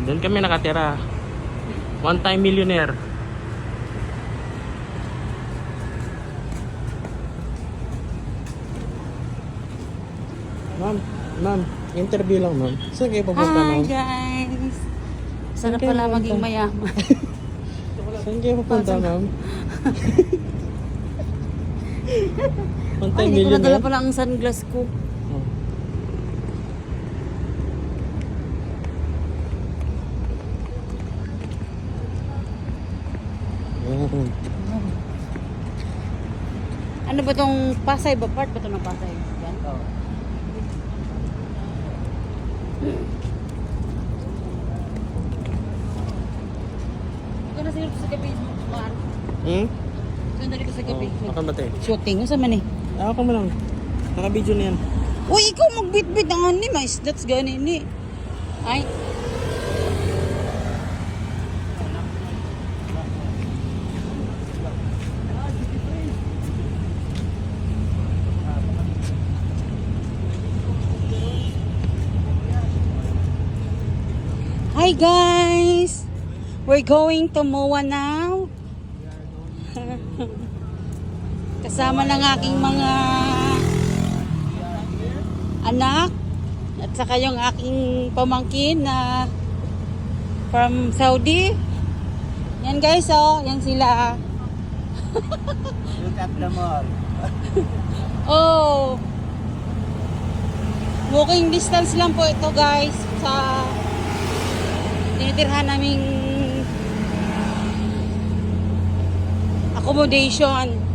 Doon kami nakatira. One time millionaire. Ma'am, interview lang ma'am. Saan kayo pupunta Hi ma'am? guys! Sana kayo pala pupunta? maging mayaman. Saan kayo pupunta ma'am? One Ay, time hindi ko nadala millionaire? pala ang sunglass ko. Oh. Ayan. Ano ba tong Pasay ba? Part ba ito ng Pasay? Yan? Oh. Ikaw na siguro sa gabi. Maan. Hmm? Ikaw na dito sa gabi. Oh, ako ba tayo? Shooting. Saan man eh? Ako mo lang. Naka-video na yan. Uy, ikaw magbit-bit ang ani. Mais, that's gani ni. Ay. Hi guys! We're going to MOA now. Kasama ng aking mga anak at saka yung aking pamangkin na from Saudi. Yan guys, oh, yan sila. Look at the mall. Oh. Walking distance lang po ito guys sa tinitirhan naming accommodation.